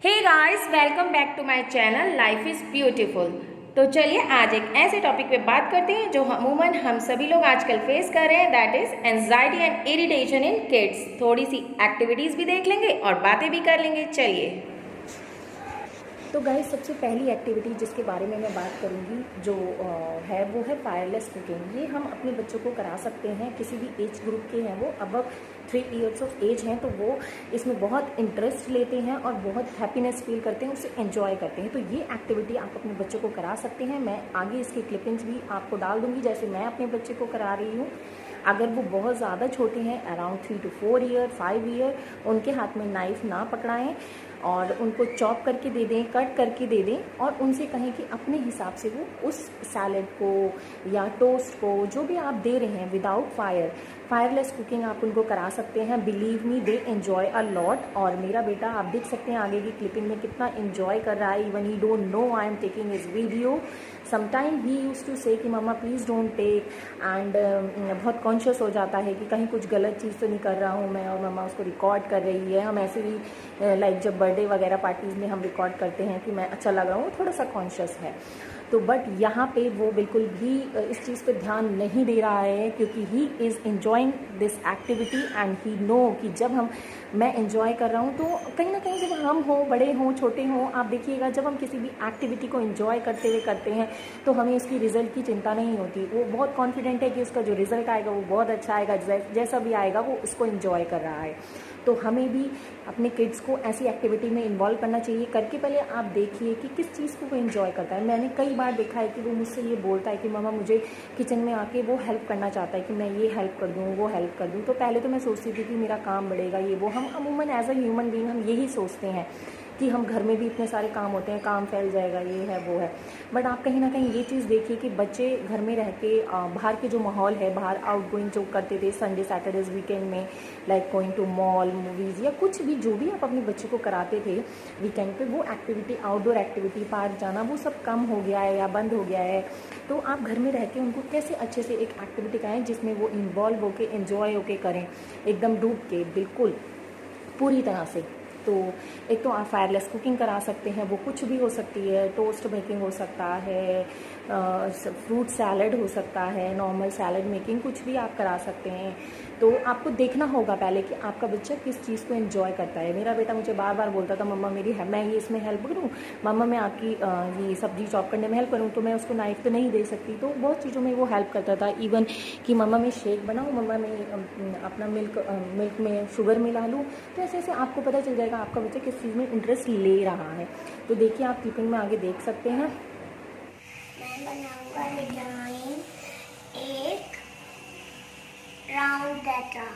Hey guys, welcome back to my channel life is beautiful. तो चलिए आज एक ऐसे टॉपिक पे बात करते हैं जो अमूमन हम सभी लोग आजकल फेस कर रहे हैं, that is anxiety and irritation in kids. थोड़ी सी एक्टिविटीज़ भी देख लेंगे और बातें भी कर लेंगे। चलिए, तो गाइस सबसे पहली एक्टिविटी जिसके बारे में मैं बात करूँगी जो है वो है फायरलेस कुकिंग। ये हम अपने बच्चों को करा सकते हैं, किसी भी एज ग्रुप के हैं वो, अबव 3 इयर्स ऑफ एज हैं तो वो इसमें बहुत इंटरेस्ट लेते हैं और बहुत हैप्पीनेस फील करते हैं, उसे एंजॉय करते हैं। तो ये एक्टिविटी आप अपने बच्चों को करा सकते हैं। मैं आगे इसकी क्लिपिंग्स भी आपको डाल दूँगी जैसे मैं अपने बच्चे को करा रही हूँ। अगर वो बहुत ज़्यादा छोटे हैं, अराउंड 3 to 4 ईयर 5 ईयर, उनके हाथ में नाइफ़ ना पकड़ाएं और उनको चॉप करके दे दें, कट करके दे दें और उनसे कहें कि अपने हिसाब से वो उस सैलेड को या टोस्ट को जो भी आप दे रहे हैं विदाउट फायरलेस कुकिंग आप उनको करा सकते हैं। Believe me, they enjoy a lot. और मेरा बेटा आप देख सकते हैं आगे की क्लिपिंग में कितना एन्जॉय कर रहा है। Even he don't know I am taking his video. Sometime he use to say कि मम्मा प्लीज़ डोंट टेक, एंड बहुत कॉन्शियस हो जाता है कि कहीं कुछ गलत चीज़ तो नहीं कर रहा हूँ मैं, और मम्मा उसको रिकॉर्ड कर रही है। हम ऐसे भी लाइक जब बर्थडे वगैरह पार्टीज़ में हम रिकॉर्ड करते हैं कि मैं अच्छा लग रहा हूँ, थोड़ा सा कॉन्शियस है। तो बट यहाँ पे वो बिल्कुल भी इस चीज़ पे ध्यान नहीं दे रहा है क्योंकि he is enjoying this activity and he know कि जब मैं एन्जॉय कर रहा हूँ तो कहीं ना कहीं जब हम हों, बड़े हों, छोटे हों, आप देखिएगा जब हम किसी भी एक्टिविटी को एन्जॉय करते हुए करते हैं तो हमें उसकी रिजल्ट की चिंता नहीं होती। वो बहुत कॉन्फिडेंट है कि उसका जो रिजल्ट आएगा वो बहुत अच्छा आएगा, जैसा भी आएगा वो उसको एन्जॉय कर रहा है। तो हमें भी अपने किड्स को ऐसी एक्टिविटी में इन्वॉल्व करना चाहिए। करके पहले आप देखिए कि किस चीज़ को वो इन्जॉय करता है। मैंने कई बार देखा है कि वो मुझसे ये बोलता है कि मामा मुझे किचन में आके वो हेल्प करना चाहता है कि मैं ये हेल्प कर दूँ, वो हेल्प कर दूँ। तो पहले तो मैं सोचती थी कि मेरा काम बढ़ेगा, ये वो। हम अमूमन एज अ ह्यूमन बीइंग हम यही सोचते हैं कि हम घर में भी इतने सारे काम होते हैं, काम फैल जाएगा, ये है वो है। बट आप कहीं ना कहीं ये चीज़ देखिए कि बच्चे घर में रह के बाहर के जो माहौल है, बाहर आउट गोइंग जो करते थे संडे सैटरडेज वीकेंड में, like going to mall, movies या कुछ भी जो भी आप अपने बच्चे को कराते थे वीकेंड पे, वो एक्टिविटी, आउटडोर एक्टिविटी, पार्क जाना, वो सब कम हो गया है या बंद हो गया है। तो आप घर में रह के उनको कैसे अच्छे से एक एक्टिविटी कराएं जिसमें वो इन्वॉल्व होके एंजॉय होके करें, एकदम डूब के, बिल्कुल पूरी तरह से। तो एक तो आप फायरलेस कुकिंग करा सकते हैं, वो कुछ भी हो सकती है, टोस्ट मेकिंग हो सकता है, फ्रूट सैलड हो सकता है, नॉर्मल सैलड मेकिंग, कुछ भी आप करा सकते हैं। तो आपको देखना होगा पहले कि आपका बच्चा किस चीज़ को एंजॉय करता है। मेरा बेटा मुझे बार बार बोलता था मम्मा मैं ये इसमें हेल्प करूँ, मम्मा मैं आपकी ये सब्जी चॉप करने में हेल्प करूँ, तो मैं उसको नाइफ तो नहीं दे सकती। तो बहुत चीज़ों में वो हेल्प करता था। इवन कि मम्मा मैं शेक बनाऊँ, मम्मा मैं अपना मिल्क में शुगर मिला लूँ। तो ऐसे ऐसे आपको पता चल जाएगा आपका बच्चा किस चीज़ में इंटरेस्ट ले रहा है। तो देखिए आप क्लिपिंग में आगे देख सकते हैं। मैं बनाऊंगा डिजाइन एक round data.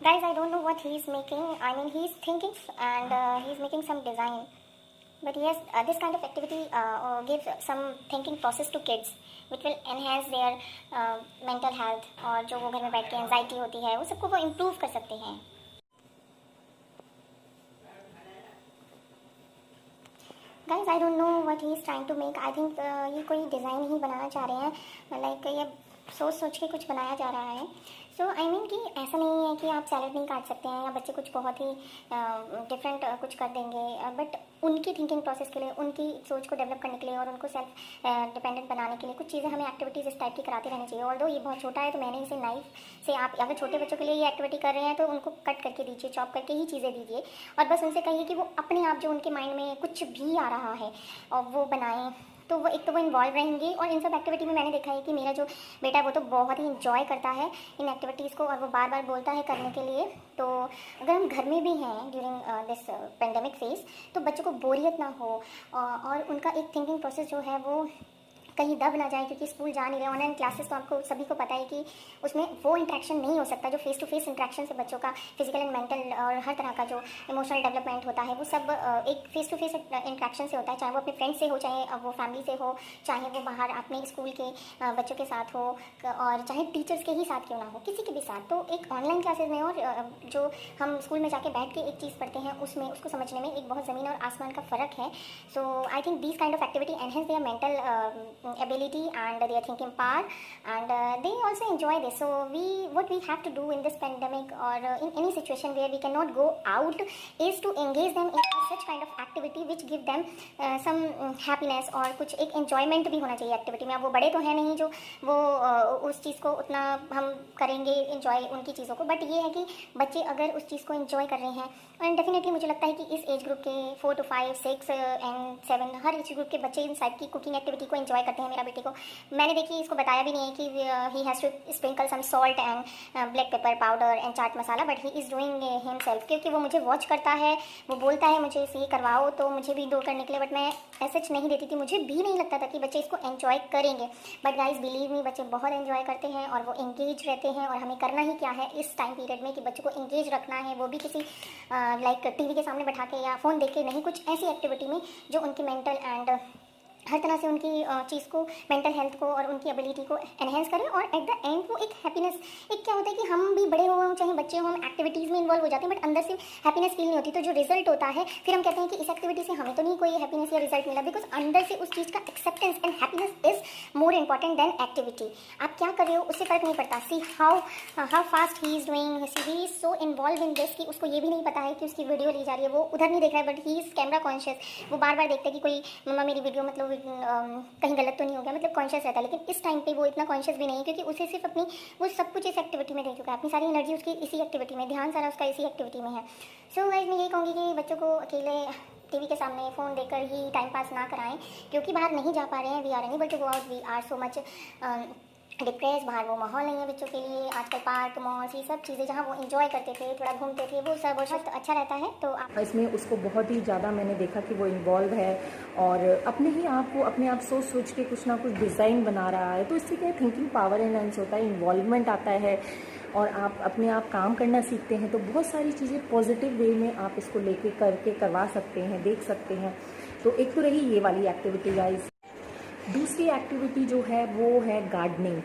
Guys, I don't know what he's making. I mean, he's thinking and he's making some design. But yes, this kind of activity gives some thinking process to kids, which will enhance their mental health. और जो वो घर में बैठ के anxiety होती है वो सबको वो इम्प्रूव कर सकते हैं। Guys, I don't know what he is trying to make. I think ये कोई डिज़ाइन ही बनाना चाह रहे हैं, लाइक ये सोच के कुछ बनाया जा रहा है। सो आई मीन कि ऐसा नहीं है कि आप सैलड नहीं काट सकते हैं या बच्चे कुछ बहुत ही डिफरेंट कुछ कर देंगे, बट उनकी थिंकिंग प्रोसेस के लिए, उनकी सोच को डेवलप करने के लिए और उनको सेल्फ डिपेंडेंट बनाने के लिए कुछ चीज़ें हमें एक्टिविटीज़ इस टाइप की कराती रहनी चाहिए। ऑल्दो ये बहुत छोटा है तो मैंने इसे नाइफ से, आप अगर छोटे बच्चों के लिए ये एक्टिविटी कर रहे हैं तो उनको कट करके दीजिए, चॉप करके ही चीज़ें दीजिए और बस उनसे कहिए कि वो अपने आप जो उनके माइंड में कुछ भी आ रहा है और वो बनाएं। तो वो एक तो वो इन्वॉल्व रहेंगे। और इन सब एक्टिविटी में मैंने देखा है कि मेरा जो बेटा है वो तो बहुत ही इंजॉय करता है इन एक्टिविटीज़ को और वो बार बार बोलता है करने के लिए। तो अगर हम घर में भी हैं ड्यूरिंग दिस पेंडेमिक फेज तो बच्चों को बोरियत ना हो और उनका एक थिंकिंग प्रोसेस जो है वो कहीं दब ना जाए, क्योंकि स्कूल जा नहीं रहे। ऑनलाइन क्लासेस तो आपको सभी को पता है कि उसमें वो इंटरेक्शन नहीं हो सकता जो फेस टू फेस इंटरेक्शन से बच्चों का फिजिकल एंड मेंटल और हर तरह का जो इमोशनल डेवलपमेंट होता है वो सब एक फेस टू फेस इंटरेक्शन से होता है, चाहे वो अपने फ्रेंड्स से हो, चाहे वो फैमिली से हो, चाहे वो बाहर अपने स्कूल के बच्चों के साथ हो, और चाहे टीचर्स के ही साथ क्यों ना हो, किसी के भी साथ। तो एक ऑनलाइन क्लासेस में और जो हम स्कूल में जाके बैठ के एक चीज़ पढ़ते हैं उसमें उसको समझने में एक बहुत ज़मीन और आसमान का फ़र्क है। So I think this kind of activity enhance their mental ability and their thinking power, and they also enjoy this. So what we have to do in this pandemic or in any situation where we cannot go out is to engage them in such kind of activity which give them some happiness, और कुछ एक enjoyment भी होना चाहिए activity में। अब वो बड़े तो है नहीं जो वो उस चीज़ को उतना हम करेंगे enjoy उनकी चीज़ों को, बट ये है कि बच्चे अगर उस चीज़ को enjoy कर रहे हैं, एंड डेफिनेटली मुझे लगता है कि इस एज ग्रुप के 4 to 5, 6 and 7 her age group के बच्चे इन टाइप की कुकिंग एक्टिविटी को एंजॉय करते हैं। मेरा बेटे को मैंने देखी, इसको बताया भी नहीं है कि he has to sprinkle some salt and black pepper powder and chaat masala, but he is doing himself, क्योंकि वो मुझे वॉच करता है, वो बोलता है मुझे इसे करवाओ, तो मुझे भी डो करने के लिए, बट मैं ऐसा नहीं देती थी, मुझे भी नहीं लगता था कि बच्चे इसको एंजॉय करेंगे। बट गाइज बिलीव मी, बच्चे बहुत एंजॉय करते हैं और वो एंगेज रहते हैं, और हमें करना ही क्या है इस टाइम पीरियड में कि बच्चों को एंगेज रखना है, वो भी किसी लाइक टीवी के सामने बैठा के या फ़ोन देख के नहीं, कुछ ऐसी एक्टिविटी में जो उनकी मेंटल एंड हर तरह से उनकी चीज़ को, मेंटल हेल्थ को और उनकी एबिलिटी को एनहेंस करें, और एट द एंड वो एक हैप्पीनेस, एक क्या होता है कि हम भी बड़े हो चाहे बच्चे हो, हम एक्टिविटीज़ में इन्वॉल्व हो जाते हैं बट अंदर से हैप्पीनेस फील नहीं होती, तो जो रिजल्ट होता है फिर हम कहते हैं कि इस एक्टिविटी से हमें तो नहीं कोई हैप्पीनेस या रिजल्ट मिला, बिकॉज अंदर से उस चीज़ का acceptance and happiness is more important than activity. आप क्या कर रहे हो उससे फ़र्क नहीं पड़ता। See how fast he is doing, he is so involve in this कि उसको ये भी नहीं पता है कि उसकी वीडियो ली जा रही है, वो उधर नहीं देख रहा है but he is camera conscious, वो बार बार देखता है कि कोई मम्मा मेरी वीडियो मतलब कहीं गलत तो नहीं हो गया, मतलब कॉन्शियस रहता है। लेकिन इस टाइम पे वो इतना कॉन्शियस भी नहीं है, क्योंकि उसे सिर्फ अपनी वो सब कुछ इस एक्टिविटी में दे चुका है, अपनी सारी एनर्जी उसकी इसी एक्टिविटी में, ध्यान सारा उसका इसी एक्टिविटी में है। सो गाइस मैं यही कहूँगी कि बच्चों को अकेले टीवी के सामने फ़ोन देखकर ही टाइम पास ना कराएं, क्योंकि बाहर नहीं जा पा रहे हैं, we are unable to go out, we are so much depress, बाहर वो माहौल नहीं है बच्चों के लिए। आजकल पार्क, मॉल्स, ये सब चीज़ें जहाँ वो एंजॉय करते थे, थोड़ा घूमते थे, वो सब और अच्छा रहता है। तो इसमें उसको बहुत ही ज़्यादा मैंने देखा कि वो इन्वॉल्व है और अपने आप सोच के कुछ ना कुछ डिज़ाइन बना रहा है, तो इससे क्या थिंकिंग पावर एनहांस होता है, इन्वॉल्वमेंट आता है और आप अपने आप काम करना सीखते हैं। तो बहुत सारी चीज़ें पॉजिटिव वे में आप इसको लेके करके करवा सकते हैं, देख सकते हैं। तो एक तो रही ये वाली एक्टिविटी गाइस। दूसरी एक्टिविटी जो है वो है गार्डनिंग।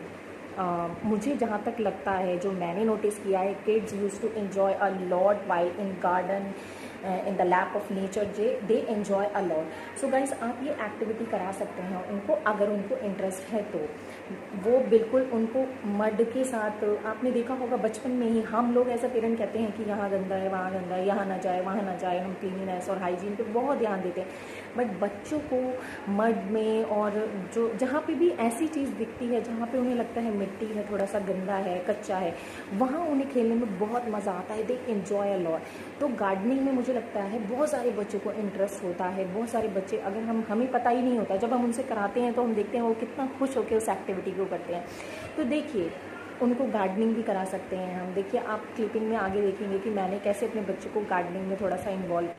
मुझे जहाँ तक लगता है, जो मैंने नोटिस किया है, kids use to enjoy a lot while in garden in the lap of nature, they enjoy a lot. So guys आप ये एक्टिविटी करा सकते हैं उनको, अगर उनको इंटरेस्ट है तो। वो बिल्कुल उनको मड के साथ, आपने देखा होगा बचपन में ही हम लोग एज अ पेरेंट कहते हैं कि यहाँ गंदा है, वहाँ गंदा है, यहाँ ना जाए, वहाँ ना जाए, हम क्लीनिनेस और हाइजीन पे बहुत ध्यान देते हैं। बट बच्चों को मड में और जो जहाँ पे भी ऐसी चीज़ दिखती है जहाँ पे उन्हें लगता है मिट्टी है, थोड़ा सा गंदा है, कच्चा है, वहाँ उन्हें खेलने में बहुत मज़ा आता है, दे एंजॉय अ लॉट। तो गार्डनिंग में मुझे लगता है बहुत सारे बच्चों को इंटरेस्ट होता है। बहुत सारे बच्चे, अगर हमें पता ही नहीं होता, जब हम उनसे कराते हैं तो हम देखते हैं वो कितना खुश होकर उस एक्टिविटी को करते हैं। तो देखिए उनको गार्डनिंग भी करा सकते हैं हम। देखिए आप क्लिपिंग में आगे देखेंगे कि मैंने कैसे अपने बच्चों को गार्डनिंग में थोड़ा सा इन्वॉल्व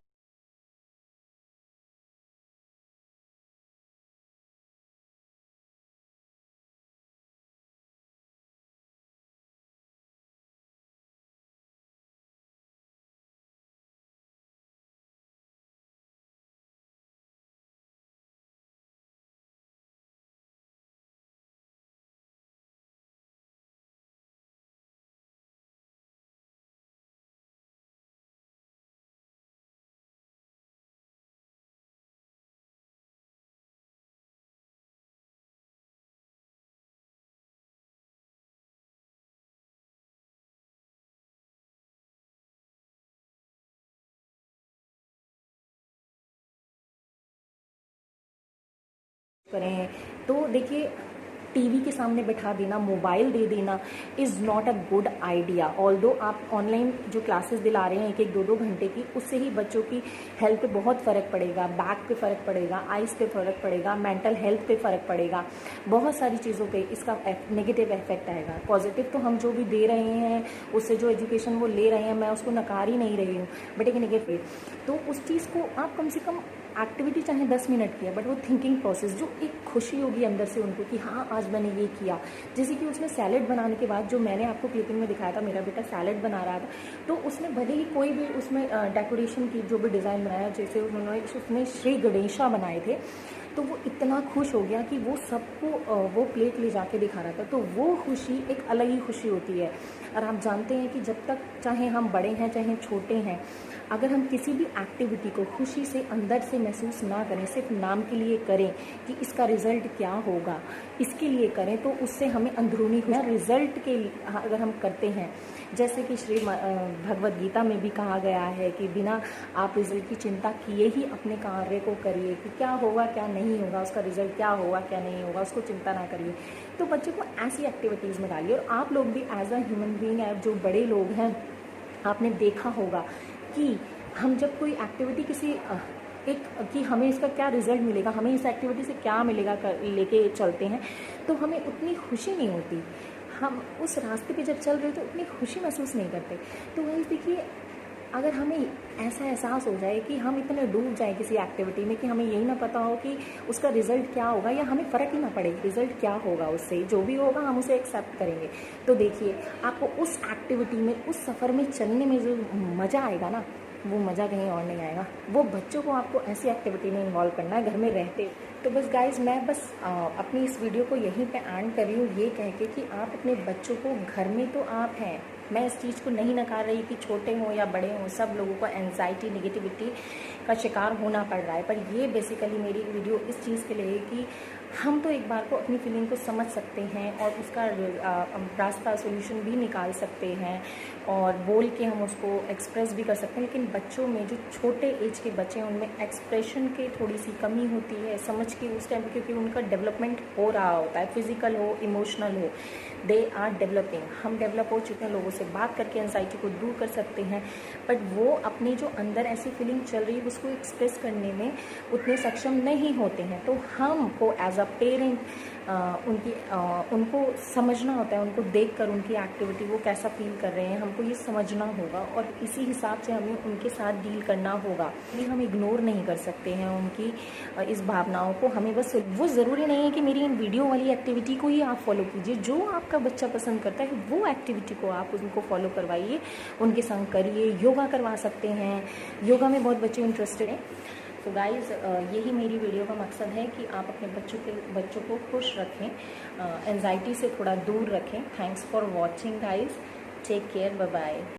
करें। तो देखिए टीवी के सामने बैठा देना, मोबाइल दे देना is not a good idea. Although आप ऑनलाइन जो क्लासेस दिला रहे हैं 1-1, 2-2 घंटे की, उससे ही बच्चों की हेल्थ पे बहुत फ़र्क पड़ेगा, बैक पे फ़र्क पड़ेगा, आइज़ पे फ़र्क पड़ेगा, मेंटल हेल्थ पे फ़र्क पड़ेगा, बहुत सारी चीज़ों पे इसका नेगेटिव इफेक्ट आएगा। पॉजिटिव तो हम जो भी दे रहे हैं, उससे जो एजुकेशन वो ले रहे हैं, मैं उसको नकार ही नहीं रही हूँ, बट एक नेगेटिव, तो उस चीज़ को आप कम से कम एक्टिविटी चाहे 10 मिनट की है, बट वो थिंकिंग प्रोसेस, जो एक खुशी होगी अंदर से उनको कि हाँ आज मैंने ये किया। जैसे कि उसने सैलेड बनाने के बाद, जो मैंने आपको क्लिपिंग में दिखाया था, मेरा बेटा सैलेड बना रहा था, तो उसने भले ही कोई भी उसमें डेकोरेशन की जो भी डिज़ाइन बनाया, जैसे उसने श्री गणेशा बनाए थे, तो वो इतना खुश हो गया कि वो सबको वो प्लेट ले जाके दिखा रहा था। तो वो खुशी एक अलग ही खुशी होती है। और आप जानते हैं कि जब तक चाहे हम बड़े हैं चाहे छोटे हैं, अगर हम किसी भी एक्टिविटी को खुशी से अंदर से महसूस ना करें, सिर्फ नाम के लिए करें कि इसका रिज़ल्ट क्या होगा, इसके लिए करें, तो उससे हमें अंदरूनी रिज़ल्ट के अगर हम करते हैं, जैसे कि श्री भगवद गीता में भी कहा गया है कि बिना आप रिज़ल्ट की चिंता किए ही अपने कार्य को करिए, कि क्या होगा क्या नहीं होगा, उसका रिज़ल्ट क्या होगा क्या नहीं होगा, उसको चिंता ना करिए। तो बच्चों को ऐसी एक्टिविटीज़ में डालिए। और आप लोग भी एज अ ह्यूमन बीइंग, जो बड़े लोग हैं, आपने देखा होगा कि हम जब कोई एक्टिविटी किसी एक कि हमें इसका क्या रिज़ल्ट मिलेगा, हमें इस एक्टिविटी से क्या मिलेगा लेके चलते हैं, तो हमें उतनी खुशी नहीं होती। हम उस रास्ते पे जब चल रहे तो उतनी खुशी महसूस नहीं करते। तो वही देखिए, अगर हमें ऐसा एहसास हो जाए कि हम इतने डूब जाएं किसी एक्टिविटी में कि हमें यही ना पता हो कि उसका रिज़ल्ट क्या होगा, या हमें फ़र्क ही ना पड़े रिज़ल्ट क्या होगा, उससे जो भी होगा हम उसे एक्सेप्ट करेंगे। तो देखिए, आपको उस एक्टिविटी में, उस सफ़र में चलने में जो मज़ा आएगा ना, वो मज़ा कहीं और नहीं आएगा। वो बच्चों को आपको ऐसी एक्टिविटी में इन्वॉल्व करना है घर में रहते। तो बस गाइज, मैं बस अपनी इस वीडियो को यहीं पे एंड कर रही हूँ, ये कह के कि आप अपने बच्चों को, घर में तो आप हैं, मैं इस चीज़ को नहीं नकार रही कि छोटे हों या बड़े हों, सब लोगों को एंजाइटी, नेगेटिविटी का शिकार होना पड़ रहा है। पर ये बेसिकली मेरी वीडियो इस चीज़ के लिए है कि हम तो एक बार को अपनी फीलिंग को समझ सकते हैं और उसका रास्ता, सोल्यूशन भी निकाल सकते हैं, और बोल के हम उसको एक्सप्रेस भी कर सकते हैं। लेकिन बच्चों में, जो छोटे एज के बच्चे हैं, उनमें एक्सप्रेशन की थोड़ी सी कमी होती है, समझ की उस टाइम, क्योंकि उनका डेवलपमेंट हो रहा होता है, फिजिकल हो, इमोशनल हो, दे आर डेवलपिंग। हम डेवलप हो चुके हैं, लोगों से बात करके एंजाइटी को दूर कर सकते हैं, बट वो अपनी जो अंदर ऐसी फीलिंग चल रही है उसको एक्सप्रेस करने में उतने सक्षम नहीं होते हैं। तो हमको एज अ पेरेंट उनको समझना होता है, उनको देखकर उनकी एक्टिविटी वो कैसा फील कर रहे हैं, हमको ये समझना होगा, और इसी हिसाब से हमें उनके साथ डील करना होगा। ये हम इग्नोर नहीं कर सकते हैं उनकी इस भावनाओं को। हमें बस, वो ज़रूरी नहीं है कि मेरी इन वीडियो वाली एक्टिविटी को ही आप फॉलो कीजिए। जो आपका बच्चा पसंद करता है वो एक्टिविटी को आप उनको फॉलो करवाइए, उनके संग करिए। योगा करवा सकते हैं, योगा में बहुत बच्चे इंटरेस्टेड हैं। तो गाइज़, यही मेरी वीडियो का मकसद है कि आप अपने बच्चों को खुश रखें, एंजाइटी से थोड़ा दूर रखें। Thanks for watching guys, take care, bye bye.